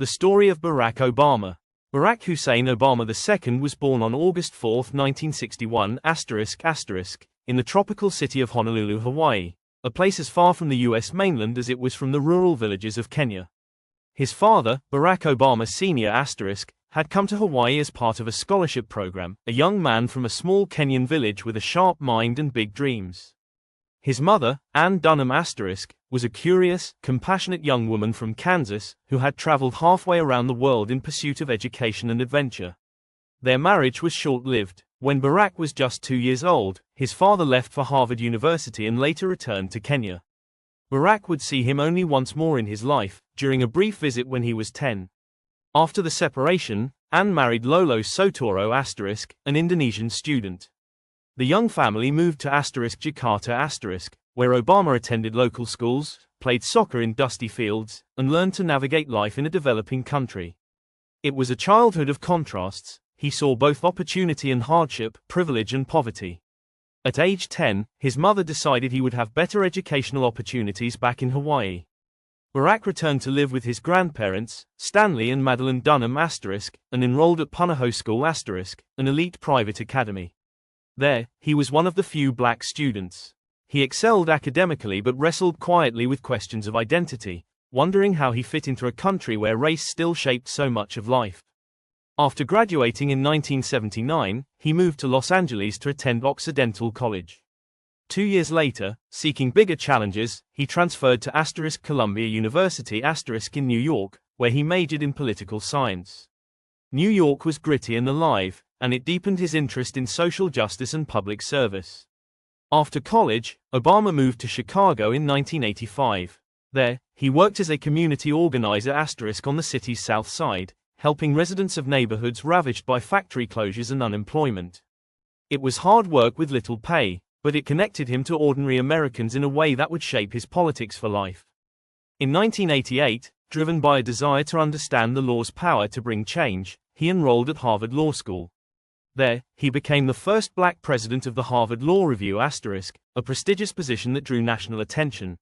The story of Barack Obama. Barack Hussein Obama II was born on August 4, 1961 ***, in the tropical city of Honolulu, Hawaii, a place as far from the U.S. mainland as it was from the rural villages of Kenya. His father, Barack Obama Sr. had come to Hawaii as part of a scholarship program, a young man from a small Kenyan village with a sharp mind and big dreams. His mother, Ann Dunham was a curious, compassionate young woman from Kansas who had traveled halfway around the world in pursuit of education and adventure. Their marriage was short-lived. When Barack was just 2 years old, his father left for Harvard University and later returned to Kenya. Barack would see him only once more in his life, during a brief visit when he was 10. After the separation, Ann married Lolo Sotoro an Indonesian student. The young family moved to Jakarta where Obama attended local schools, played soccer in dusty fields, and learned to navigate life in a developing country. It was a childhood of contrasts. He saw both opportunity and hardship, privilege and poverty. At age 10, his mother decided he would have better educational opportunities back in Hawaii. Barack returned to live with his grandparents, Stanley and Madeline Dunham and enrolled at Punahou School an elite private academy. There, he was one of the few black students. He excelled academically but wrestled quietly with questions of identity, wondering how he fit into a country where race still shaped so much of life. After graduating in 1979, he moved to Los Angeles to attend Occidental College. 2 years later, seeking bigger challenges, he transferred to Columbia University in New York, where he majored in political science. New York was gritty and alive, and it deepened his interest in social justice and public service. After college, Obama moved to Chicago in 1985. There, he worked as a community organizer on the city's south side, helping residents of neighborhoods ravaged by factory closures and unemployment. It was hard work with little pay, but it connected him to ordinary Americans in a way that would shape his politics for life. In 1988, driven by a desire to understand the law's power to bring change, he enrolled at Harvard Law School. There, he became the first black president of the Harvard Law Review a prestigious position that drew national attention.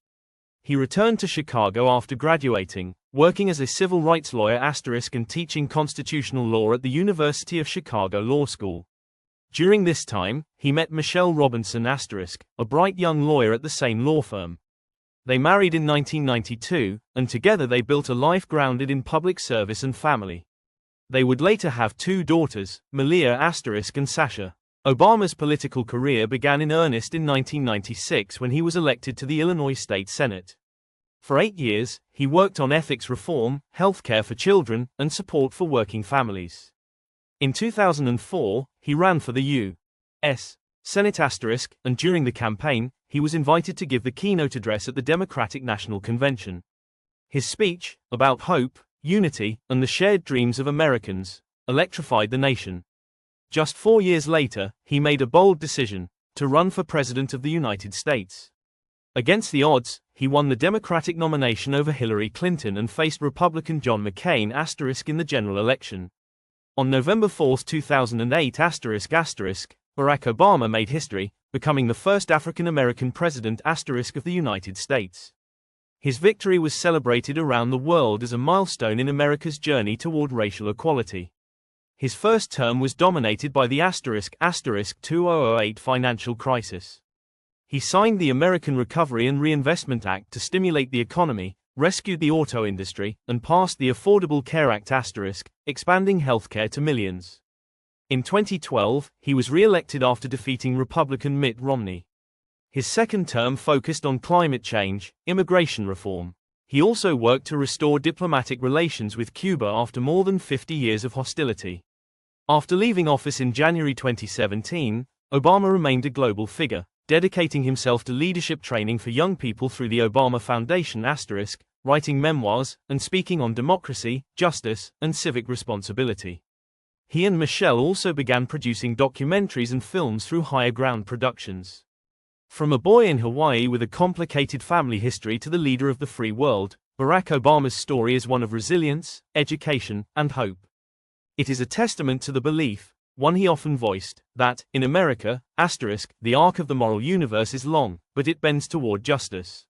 He returned to Chicago after graduating, working as a civil rights lawyer and teaching constitutional law at the University of Chicago Law School. During this time, he met Michelle Robinson a bright young lawyer at the same law firm. They married in 1992, and together they built a life grounded in public service and family. They would later have 2 daughters, Malia and Sasha. Obama's political career began in earnest in 1996 when he was elected to the Illinois State Senate. For 8 years, he worked on ethics reform, healthcare for children, and support for working families. In 2004, he ran for the U.S. Senate and during the campaign, he was invited to give the keynote address at the Democratic National Convention. His speech, about hope, unity, and the shared dreams of Americans, electrified the nation. Just 4 years later, he made a bold decision to run for President of the United States. Against the odds, he won the Democratic nomination over Hillary Clinton and faced Republican John McCain in the general election. On November 4, 2008 Barack Obama made history, becoming the first African-American president of the United States. His victory was celebrated around the world as a milestone in America's journey toward racial equality. His first term was dominated by the **2008 financial crisis. He signed the American Recovery and Reinvestment Act to stimulate the economy, rescued the auto industry, and passed the Affordable Care Act expanding healthcare to millions. In 2012, he was re-elected after defeating Republican Mitt Romney. His second term focused on climate change, immigration reform. He also worked to restore diplomatic relations with Cuba after more than 50 years of hostility. After leaving office in January 2017, Obama remained a global figure, dedicating himself to leadership training for young people through the Obama Foundation writing memoirs, and speaking on democracy, justice, and civic responsibility. He and Michelle also began producing documentaries and films through Higher Ground Productions. From a boy in Hawaii with a complicated family history to the leader of the free world, Barack Obama's story is one of resilience, education, and hope. It is a testament to the belief, one he often voiced, that, in America, the arc of the moral universe is long, but it bends toward justice.